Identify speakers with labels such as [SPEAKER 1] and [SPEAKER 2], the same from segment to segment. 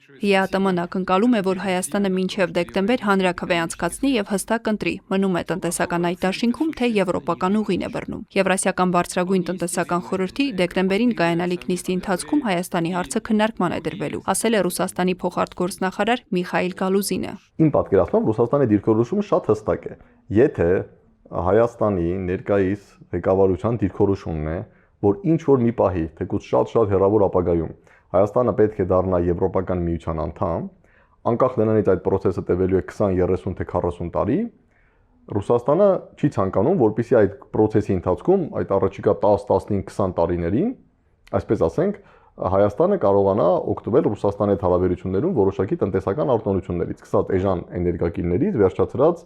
[SPEAKER 1] ԵԱՏՄ-ն ակնկալում է, որ Հայաստանը մինչև դեկտեմբեր հանրաքվե անցկացնի եւ հստակ ընտրի, մնում է տնտեսական այդ դաշինքում, թե եվրոպական ուղին է բռնում։ Եվրասիական բարձրագույն տնտեսական խորհրդի դեկտեմբերին կայանալիք նիստի ընթացքում Հայաստանի հարցը քննարկման է դրվելու, ասել է Ռուսաստանի փոխարտգործնախարար Միխայիլ Գալուզինը։
[SPEAKER 2] Իմ պատկերացմամբ Ռուսաստանի դիրքորոշումը շատ հստակ է։ Եթե Հայաստանի ներկայիս ղեկավարության դիրքորոշումն է, որ ինչ որ մի պահի, թեկուզ շատ հեռավոր ապագայում Հայաստանը պետք է դառնա Եվրոպական միության անդամ, անկախ նրանից այդ process-ը տևելու է 20, 30 թե 40 տարի, Ռուսաստանը չի ցանկանում, որպեսզի այդ process-ի ընթացքում, այդ առաջիկա 10, 15, 20 տարիներին, այսպես ասենք, Հայաստանը կարողանա օգտվել Ռուսաստանի հետ հարաբերություններում որոշակի տնտեսական արտոնություններից, սկսած էժան էներգակիրներից, վերջացրած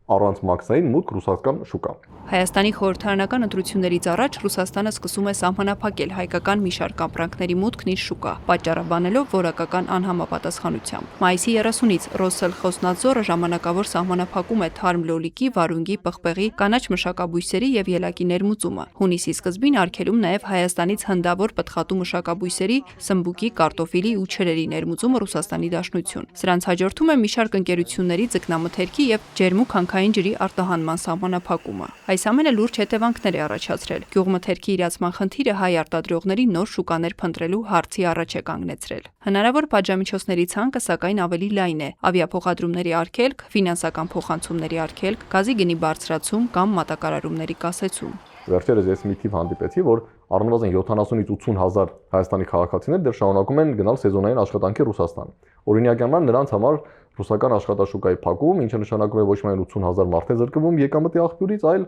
[SPEAKER 2] առանց մաքսային մուտք ռուսական շուկա։
[SPEAKER 1] Հայաստանի խորհրդարանական ընտրություններից առաջ Ռուսաստանը սկսում է սահմանափակել հայկական մի շարք ապրանքների մուտքն իր շուկա, պատճառաբանելով որակական անհամապատասխանությամբ։ Մայիսի 30-ից Ռոսսելխոզնադզորը ժամանակավոր սահմանափակում է թարմ լոլիկի, վարունգի, պղպեղի, կանաչ մշակաբույսերի եւ ելակի ներմուծումը։ Հունիսի սկզբին արգելում նաեւ Հայաստանից հնդավոր պտղատու մշակաբույսերի, սմբուկի, կարտոֆիլի ու չրերի ներմուծումը Ռուսաստանի Դաշնություն։ Սրանց հաջորդում է մի շարք ընկերությունների ձկնամթերքի եւ ջերմուկ ջրի արտահանման սահմանափակումը։ Այս ամենը լուրջ հետևանքներ է առաջացրել։ Գյուղմթերքի իրացման խնդիրը հայ արտադրողների նոր շուկաներ փնտրելու հարցի առաջ է կանգնեցրել։ Հնարավոր պատժամիջոցների ցանկը սակայն ավելի լայն է՝ ավիափոխադրումների արգելք, ֆինանսական փոխանցումների արգելք, գազի գնի բարձրացում կամ մատակարարումների կասեցում։
[SPEAKER 2] Վերջերս ես մի թիվ հանդիպեցի, որ առնվազն 70-ից 80 հազար Հայաստանի քաղաքացիներ դեռ շարունակում են գնալ սեզոնային աշխատանքի Ռուսաստան։ Օրինակաբար նրանց համար ռուսական աշխատաշուկայի փակում, ինչը նշանակում է ոչ միայն 80,000 մարդ է զրկվում եկամտի աղբյուրից, այլ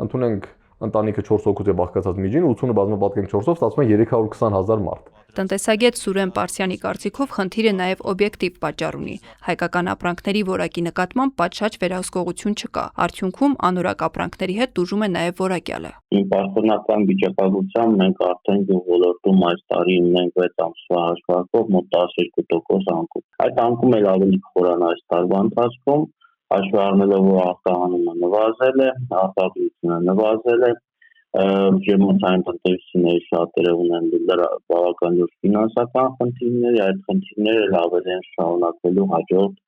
[SPEAKER 2] ընդունենք ընտանիքը 4 հոգուց է բաղկացած միջին, 80-ը բազմապատկենք 4-ով, ստացվում է 320,000 մարդ։
[SPEAKER 1] Տնտեսագետ Սուրեն Պարսյանի կարծիքով խնդիրը նաև օբյեկտիվ պատճառ ունի։ Հայկական ապրանքների որակի նկատմամբ պատշաճ վերահսկողություն չկա։ Արդյունքում անորակ ապրանքների հետ տուժում է նաև որակյալը։
[SPEAKER 3] Պաշտոնական վիճակագրությամբ մենք արդեն ոլորտում այս տարի ունենք 6 ամսվա հաշվարկով մոտ 12% անկում։ Այդ անկումը էլ ավելի կխորանա այս տարվա ընթացքում, հաշվի առնելով որ արտահանումը նվազել է, արտադրությունը նվազել է, ջերմոցային տնտեսությունների շատերը ունեն բավական լուրջ ֆինանսական խնդիրներ, այդ խնդիրները ավելի են շարունակվելու հաջորդ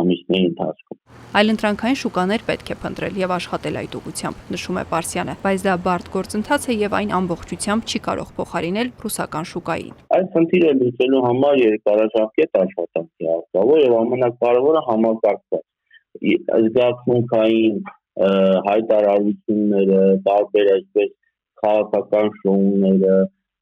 [SPEAKER 3] ամիսների ընթացքում։
[SPEAKER 1] Այլընտրանքային շուկաներ պետք է փնտրել եւ աշխատել այդ ուղղությամբ, նշում է Պարսյանը, բայց դա բարդ գործընթաց է եւ այն ամբողջությամբ չի կարող փոխարինել ռուսական շուկային։
[SPEAKER 3] Այս խնդիրը լուծելու համար երկարաժամկետ աշխատանքի աղբավոր եւ ամենակարևորը համակարգված զգացմունքային հայտարարությունները, տարբեր այսպես քաղաքական շոուները,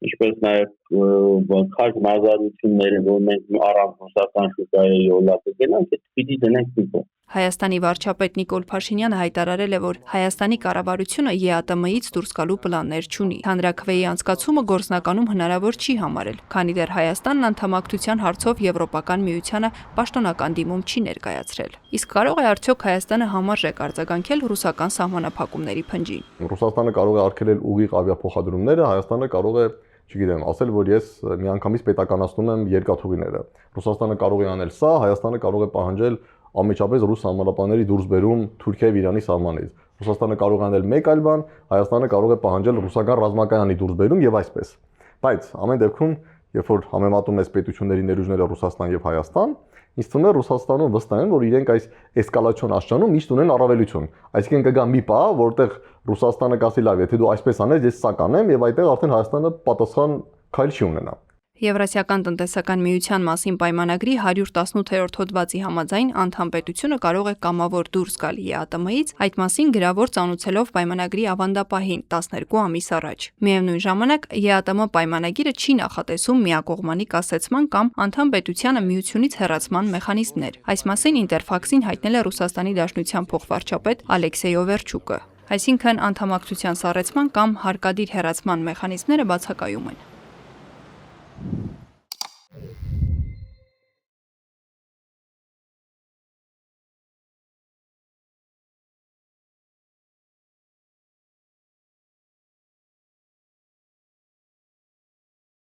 [SPEAKER 3] ինչպես նաև քաջ մազարությունները, որ մենք առանց ռուսական շուկայի ոլորտը գնանք, պիտի դնենք դիպո։
[SPEAKER 1] Հայաստանի վարչապետ Նիկոլ Փաշինյանը հայտարարել է, որ Հայաստանի կառավարությունը ԵԱՏՄ-ից դուրս գալու պլաններ չունի։ Հանրաքվեի անցկացումը գործնականում հնարավոր չի համարել, քանի դեռ Հայաստանն անդամակցության հարցով Եվրոպական միությանը պաշտոնական դիմում չի ներկայացրել։ Իսկ կարող է արդյոք Հայաստանը համարժեք արձագանքել ռուսական սահմանափակումների փնջին։
[SPEAKER 2] Ռուսաստանը կարող է արգելել ուղիղ ավիափոխադրումները, Հայաստանը կարող է չգիտեմ, ասել, որ ես միանգամից պետականացնում եմ երկաթուղիները։ Ռուսաստանը կարող է անել սա, Հայաստանը կարող է պահանջել անմիջապես ռուս սահմանապահների դուրսբերում Թուրքիայի եւ Իրանի սահմանից։ Ռուսաստանը կարող է անել մեկ այլ բան, Հայաստանը կարող է պահանջել ռուսական ռազմակայանի դուրսբերում եւ այսպես։ Բայց ամեն դեպքում, երբ որ համեմատում ես պետությունների ներուժները Ռուսաստան եւ Հայաստան, ինձ թվում է Ռուսաստանում վստահ են, որ իրենք այս էսկալացիոն աշխարհում միշտ ունեն առավելություն։ Այսինքն կգա մի պահ, որտեղ Ռուսաստանը կասի լավ, եթե դու այսպես անես, ես սա կանեմ եւ այդտեղ արդեն Հայաստանը պատասխան քայլ չի ունենա։
[SPEAKER 1] Եվրասիական տնտեսական միության մասին պայմանագրի 118-րդ հոդվածի համաձայն անդամ պետությունը կարող է կամավոր դուրս գալ ԵԱՏՄ-ից, այդ մասին գրավոր ծանուցելով պայմանագրի ավանդապահին 12 ամիս առաջ։ Միևնույն ժամանակ ԵԱՏՄ պայմանագիրը չի նախատեսում միակողմանի կասեցման կամ անդամ պետությանը միությունից հեռացման մեխանիզմներ։ Այս մասին Ինտերֆաքսին հայտնել է Ռուսաստանի Դաշնության փոխվարչապետ Ալեքսեյ Օվերչուկը։ Այսինքն անդամակցության սառեցման կամ հարկադիր հեռացման մեխանիզմները բացակայում են։